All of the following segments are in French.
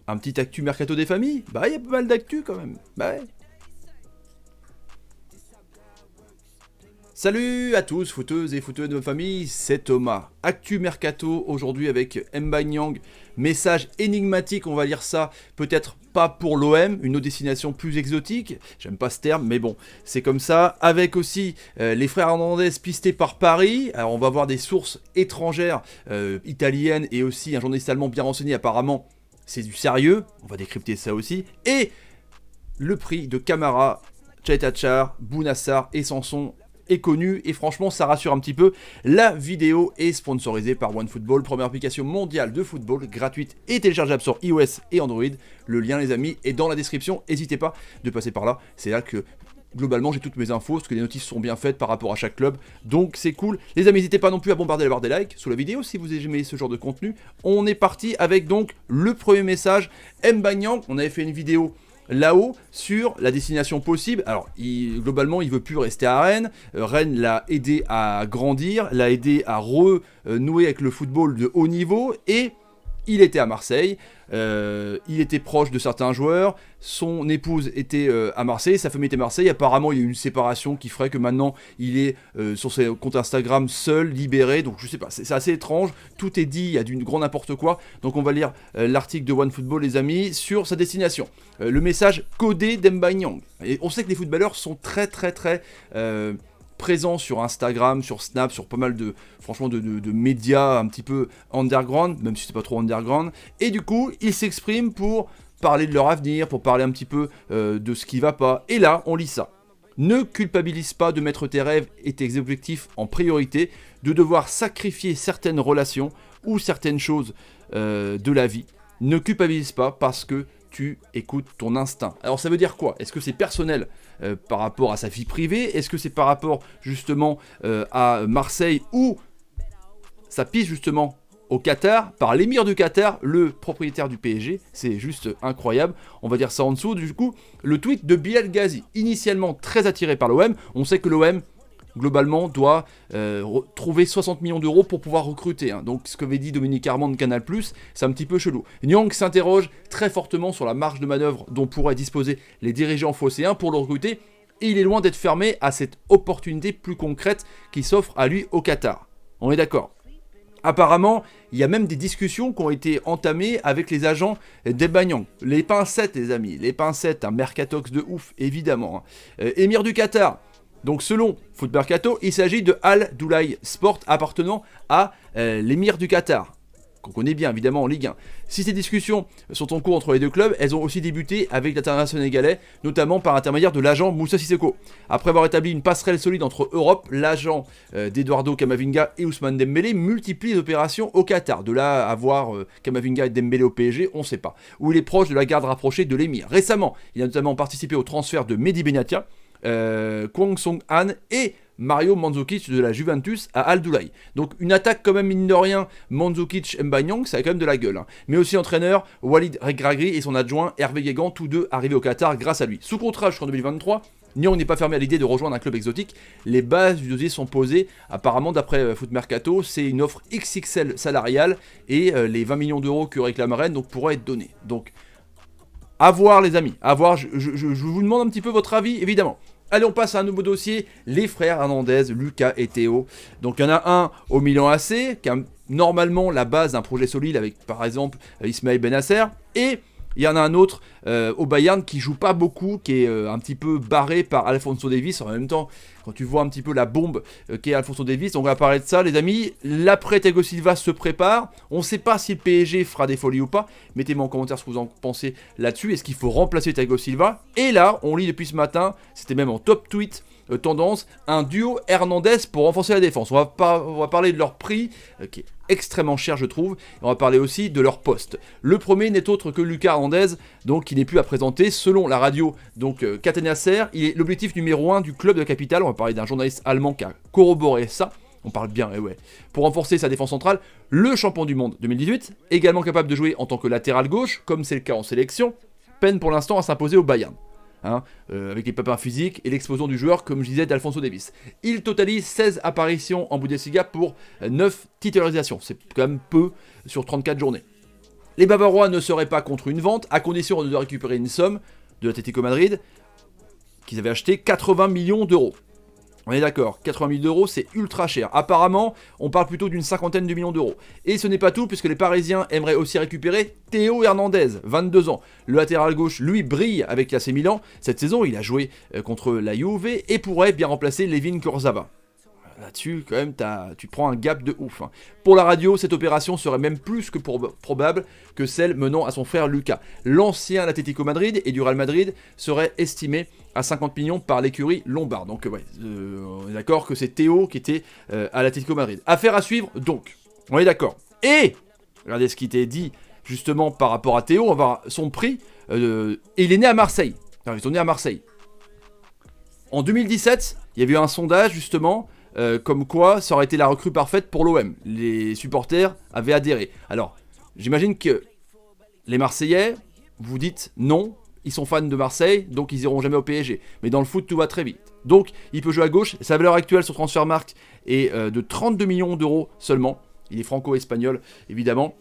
Un petit actu mercato des familles? Bah, il y a pas mal d'actu quand même. Bah ouais. Salut à tous, footeuses et footeux de ma famille, c'est Thomas. Actu mercato aujourd'hui avec M'Banyang. Message énigmatique, on va lire ça. Peut-être pas pour l'OM, une autre destination plus exotique. J'aime pas ce terme, mais bon, c'est comme ça. Avec aussi les frères Hernandez pistés par Paris. Alors on va voir des sources étrangères, italiennes et aussi un journaliste allemand bien renseigné apparemment. C'est du sérieux, on va décrypter ça aussi. Et le prix de Camara, Tchaitatchar, Bounassar et Sanson est connu et franchement ça rassure un petit peu. La vidéo est sponsorisée par OneFootball, première application mondiale de football, gratuite et téléchargeable sur iOS et Android. Le lien les amis est dans la description, n'hésitez pas de passer par là, c'est là que globalement j'ai toutes mes infos, parce que les notices sont bien faites par rapport à chaque club, donc c'est cool. Les amis, n'hésitez pas non plus à bombarder la barre des likes sous la vidéo si vous aimez ce genre de contenu. On est parti avec donc le premier message. M'Banyang, on avait fait une vidéo là-haut sur la destination possible. Alors globalement il veut plus rester à Rennes. Rennes l'a aidé à grandir, l'a aidé à renouer avec le football de haut niveau et il était à Marseille, il était proche de certains joueurs, son épouse était à Marseille, sa famille était à Marseille, apparemment il y a eu une séparation qui ferait que maintenant il est sur ses comptes Instagram seul, libéré, donc je sais pas, c'est assez étrange, tout est dit, il y a du grand n'importe quoi, donc on va lire l'article de OneFootball les amis, sur sa destination. Le message codé d'M'Banyang, et on sait que les footballeurs sont très présent sur Instagram, sur Snap, sur pas mal de médias un petit peu underground, même si c'est pas trop underground, et du coup, ils s'expriment pour parler de leur avenir, pour parler un petit peu de ce qui va pas, et là, on lit ça. Ne culpabilise pas de mettre tes rêves et tes objectifs en priorité, de devoir sacrifier certaines relations ou certaines choses de la vie. Ne culpabilise pas parce que tu écoutes ton instinct. Alors ça veut dire quoi? Est-ce que c'est personnel par rapport à sa vie privée? Est-ce que c'est par rapport justement à Marseille ou ça pisse justement au Qatar, par l'émir du Qatar, le propriétaire du PSG? C'est juste incroyable. On va dire ça en dessous. Du coup, le tweet de Bilal Ghazi, initialement très attiré par l'OM. On sait que l'OM globalement doit trouver 60 millions d'euros pour pouvoir recruter. Hein. Donc ce que avait dit Dominique Armand de Canal+, c'est un petit peu chelou. Nyang s'interroge très fortement sur la marge de manœuvre dont pourraient disposer les dirigeants phocéens pour le recruter, et il est loin d'être fermé à cette opportunité plus concrète qui s'offre à lui au Qatar. On est d'accord? Apparemment, il y a même des discussions qui ont été entamées avec les agents d'M'Banyang. Les pincettes, les amis, les pincettes, un mercatox de ouf, évidemment. Émir du Qatar. Donc selon Foot Mercato, il s'agit de Al Doulaï Sport appartenant à l'émir du Qatar, qu'on connaît bien évidemment en Ligue 1. Si ces discussions sont en cours entre les deux clubs, elles ont aussi débuté avec l'international sénégalais, notamment par intermédiaire de l'agent Moussa Sissoko. Après avoir établi une passerelle solide entre Europe, l'agent d'Eduardo Camavinga et Ousmane Dembélé multiplie les opérations au Qatar. De là à voir Camavinga et Dembélé au PSG, on ne sait pas. Où il est proche de la garde rapprochée de l'émir. Récemment, il a notamment participé au transfert de Mehdi Benatia, Kwang Song-han et Mario Mandzukic de la Juventus à Al Doulaï. Donc une attaque quand même mine de rien, Mandzukic-M'Banyang, ça a quand même de la gueule. Hein. Mais aussi l'entraîneur Walid Regragui et son adjoint Hervé Guégan, tous deux arrivés au Qatar grâce à lui. Sous contrat jusqu'en 2023, Nyang n'est pas fermé à l'idée de rejoindre un club exotique. Les bases du dossier sont posées. Apparemment, d'après Foot Mercato, c'est une offre XXL salariale et les 20 millions d'euros que réclame Rennes donc, pourraient être donnés. Donc, à voir les amis, à voir, je vous demande un petit peu votre avis, évidemment. Allez, on passe à un nouveau dossier, les frères Hernandez, Lucas et Théo. Donc il y en a un au Milan AC, qui a normalement la base d'un projet solide avec par exemple Ismaël Benasser, et il y en a un autre au Bayern qui joue pas beaucoup, qui est un petit peu barré par Alphonso Davies. En même temps, quand tu vois un petit peu la bombe qu'est Alphonso Davies, on va parler de ça les amis. L'après Thiago Silva se prépare. On ne sait pas si le PSG fera des folies ou pas. Mettez-moi en commentaire ce que vous en pensez là-dessus. Est-ce qu'il faut remplacer Thiago Silva? Et là, on lit depuis ce matin, c'était même en top tweet, tendance, un duo Hernandez pour renforcer la défense. On va parler de leur prix, qui est extrêmement cher je trouve, et on va parler aussi de leur poste. Le premier n'est autre que Lucas Hernandez, donc qui n'est plus à présenter, selon la radio donc Catania Ser, il est l'objectif numéro 1 du club de la capitale. On va parler d'un journaliste allemand qui a corroboré ça, on parle bien, et ouais, pour renforcer sa défense centrale, le champion du monde 2018, également capable de jouer en tant que latéral gauche, comme c'est le cas en sélection, peine pour l'instant à s'imposer au Bayern. Avec les pépins physiques et l'explosion du joueur, comme je disais, d'Alphonso Davies. Il totalise 16 apparitions en Bundesliga pour 9 titularisations. C'est quand même peu sur 34 journées. Les Bavarois ne seraient pas contre une vente, à condition de récupérer une somme de l'Atlético Madrid qu'ils avaient acheté 80 millions d'euros. On est d'accord, 80 millions d'euros, c'est ultra cher. Apparemment, on parle plutôt d'une cinquantaine de millions d'euros. Et ce n'est pas tout, puisque les Parisiens aimeraient aussi récupérer Théo Hernandez, 22 ans. Le latéral gauche, lui, brille avec l'AC Milan. Cette saison, il a joué contre la Juve et pourrait bien remplacer Levin Kurzawa. Là-dessus, quand même, tu prends un gap de ouf. Hein. Pour la radio, cette opération serait même plus que probable que celle menant à son frère Lucas. L'ancien Atlético Madrid et du Real Madrid serait estimé à 50 millions par l'écurie lombarde. Donc, ouais, on est d'accord que c'est Théo qui était à l'Atlético Madrid. Affaire à suivre, donc. On est d'accord. Et, regardez ce qui était dit justement par rapport à Théo, on va voir son prix. Et il est né à Marseille. Enfin, ils sont nés à Marseille. En 2017, il y avait eu un sondage justement. Comme quoi ça aurait été la recrue parfaite pour l'OM. Les supporters avaient adhéré. Alors, j'imagine que les Marseillais, vous dites non, ils sont fans de Marseille, donc ils iront jamais au PSG. Mais dans le foot, tout va très vite. Donc, il peut jouer à gauche. Sa valeur actuelle sur Transfermarkt est de 32 millions d'euros seulement. Il est franco-espagnol, évidemment.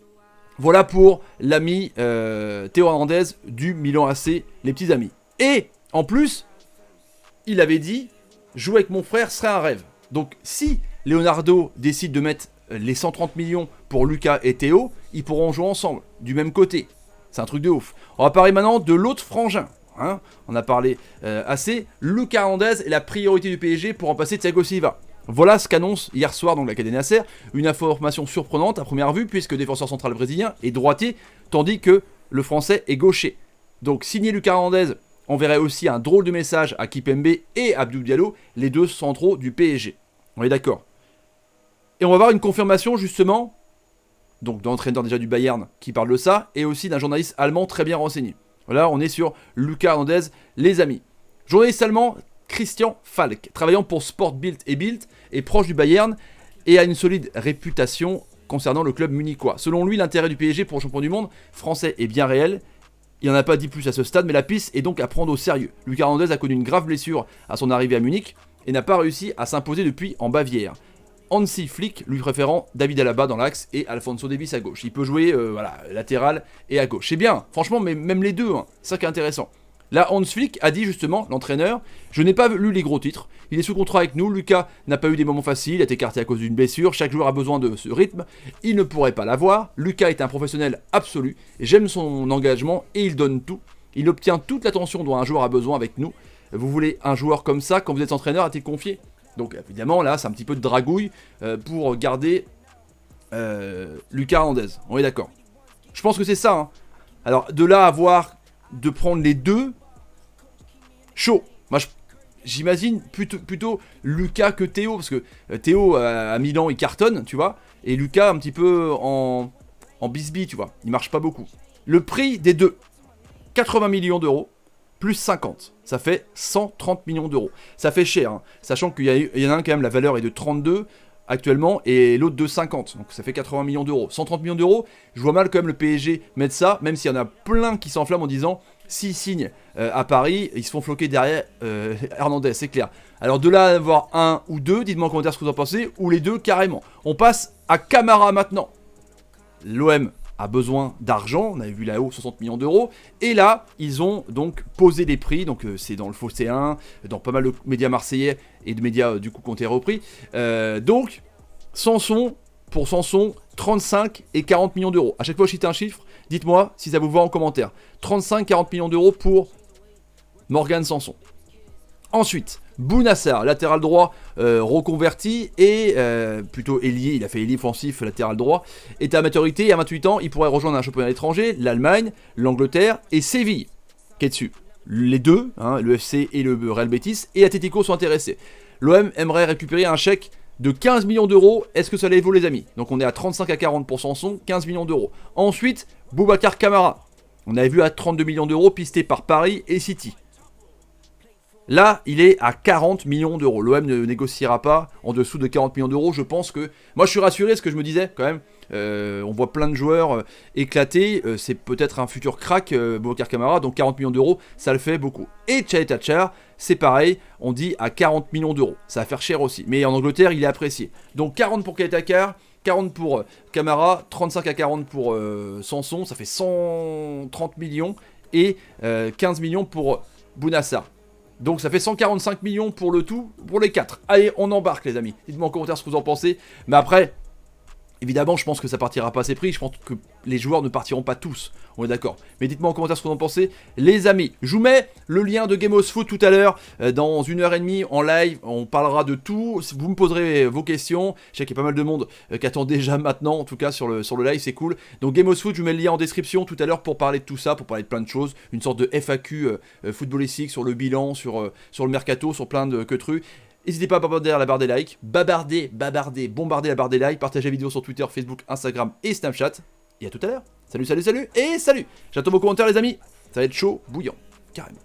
Voilà pour l'ami Théo Hernandez du Milan AC, les petits amis. Et, en plus, il avait dit, jouer avec mon frère serait un rêve. Donc si Leonardo décide de mettre les 130 millions pour Lucas et Théo, ils pourront jouer ensemble, du même côté. C'est un truc de ouf. On va parler maintenant de l'autre frangin. Hein, on a parlé assez. Lucas Hernandez est la priorité du PSG pour remplacer Thiago Silva. Voilà ce qu'annonce hier soir donc la Cadena Ser. Une information surprenante à première vue puisque le défenseur central brésilien est droitier, tandis que le français est gaucher. Donc signer Lucas Hernandez enverrait aussi un drôle de message à Kipembe et Abdou Diallo, les deux centraux du PSG. On est d'accord. Et on va voir une confirmation justement, donc d'un entraîneur déjà du Bayern qui parle de ça, et aussi d'un journaliste allemand très bien renseigné. Voilà, on est sur Lucas Hernandez, les amis. Journaliste allemand Christian Falk, travaillant pour Sport Bild et Bild, est proche du Bayern et a une solide réputation concernant le club munichois. Selon lui, l'intérêt du PSG pour le champion du monde français est bien réel. Il n'en a pas dit plus à ce stade, mais la piste est donc à prendre au sérieux. Lucas Hernandez a connu une grave blessure à son arrivée à Munich et n'a pas réussi à s'imposer depuis en Bavière. Hansi Flick lui préférant David Alaba dans l'axe et Alphonso Davies à gauche. Il peut jouer latéral et à gauche. C'est bien, franchement, mais même les deux, hein. C'est ça qui est intéressant. Là, Hans Flick a dit justement, l'entraîneur, je n'ai pas lu les gros titres, il est sous contrat avec nous, Lucas n'a pas eu des moments faciles, il a été écarté à cause d'une blessure, chaque joueur a besoin de ce rythme, il ne pourrait pas l'avoir, Lucas est un professionnel absolu, j'aime son engagement et il donne tout, il obtient toute l'attention dont un joueur a besoin avec nous, vous voulez un joueur comme ça quand vous êtes entraîneur, a-t-il confié? Donc évidemment là c'est un petit peu de dragouille pour garder Lucas Hernandez, on est d'accord. Je pense que c'est ça, hein. Alors de là à voir de prendre les deux, chaud. Moi j'imagine plutôt Lucas que Théo, parce que Théo à Milan il cartonne, tu vois, et Lucas un petit peu en bisbille, tu vois, il marche pas beaucoup. Le prix des deux, 80 millions d'euros, plus 50, ça fait 130 millions d'euros. Ça fait cher, hein, sachant qu'il y en a un quand même, la valeur est de 32 actuellement, et l'autre de 50, donc ça fait 80 millions d'euros. 130 millions d'euros, je vois mal quand même le PSG mettre ça, même s'il y en a plein qui s'enflamment en disant, s'ils signent à Paris, ils se font floquer derrière Hernandez, c'est clair. Alors de là à avoir un ou deux, dites-moi en commentaire ce que vous en pensez, ou les deux carrément. On passe à Camara maintenant. L'OM a besoin d'argent, on avait vu là-haut 60 millions d'euros, et là, ils ont donc posé des prix, donc c'est dans le Fossé 1, dans pas mal de médias marseillais, et de médias du coup qui ont été repris, donc, pour Sanson, 35 et 40 millions d'euros. À chaque fois que je cite un chiffre, dites-moi si ça vous va en commentaire. 35-40 millions d'euros pour Morgan Sanson. Ensuite, Bounassar, latéral droit reconverti et plutôt ailier, il a fait ailier offensif, latéral droit, est à maturité et à 28 ans, il pourrait rejoindre un championnat étranger, l'Allemagne, l'Angleterre et Séville, qui est dessus. Les deux, hein, le FC et le Real Betis, et Atlético sont intéressés. L'OM aimerait récupérer un chèque de 15 millions d'euros, est-ce que ça les vaut les amis? Donc on est à 35 à 40 pour Sanson, 15 millions d'euros. Ensuite, Boubacar Camara, on avait vu à 32 millions d'euros, pisté par Paris et City. Là, il est à 40 millions d'euros. L'OM ne négociera pas en dessous de 40 millions d'euros. Je pense que... Moi, je suis rassuré, ce que je me disais, quand même. On voit plein de joueurs éclatés. C'est peut-être un futur crack, Boubacar Camara. Donc 40 millions d'euros, ça le fait beaucoup. Et Tchaï Tachar, c'est pareil. On dit à 40 millions d'euros. Ça va faire cher aussi. Mais en Angleterre, il est apprécié. Donc 40 pour Tchaï Tachar, 40 pour Camara, 35 à 40 pour Sanson, ça fait 130 millions et 15 millions pour Bounassar. Donc ça fait 145 millions pour le tout, pour les 4. Allez, on embarque les amis. Dites-moi en commentaire ce que vous en pensez. Mais après, évidemment, je pense que ça partira pas à ces prix. Je pense que les joueurs ne partiront pas tous. On est d'accord. Mais dites-moi en commentaire ce que vous en pensez. Les amis, je vous mets le lien de Game of Foot tout à l'heure. Dans 1h30 en live, on parlera de tout. Vous me poserez vos questions. Je sais qu'il y a pas mal de monde qui attend déjà maintenant, en tout cas sur le live, c'est cool. Donc Game of Foot, je vous mets le lien en description tout à l'heure pour parler de tout ça, pour parler de plein de choses. Une sorte de FAQ footballistique sur le bilan, sur le mercato, sur plein de trucs. N'hésitez pas à babarder la barre des likes, bombarder la barre des likes, partagez la vidéo sur Twitter, Facebook, Instagram et Snapchat. Et à tout à l'heure. Salut, et salut. J'attends vos commentaires les amis. Ça va être chaud, bouillant, carrément.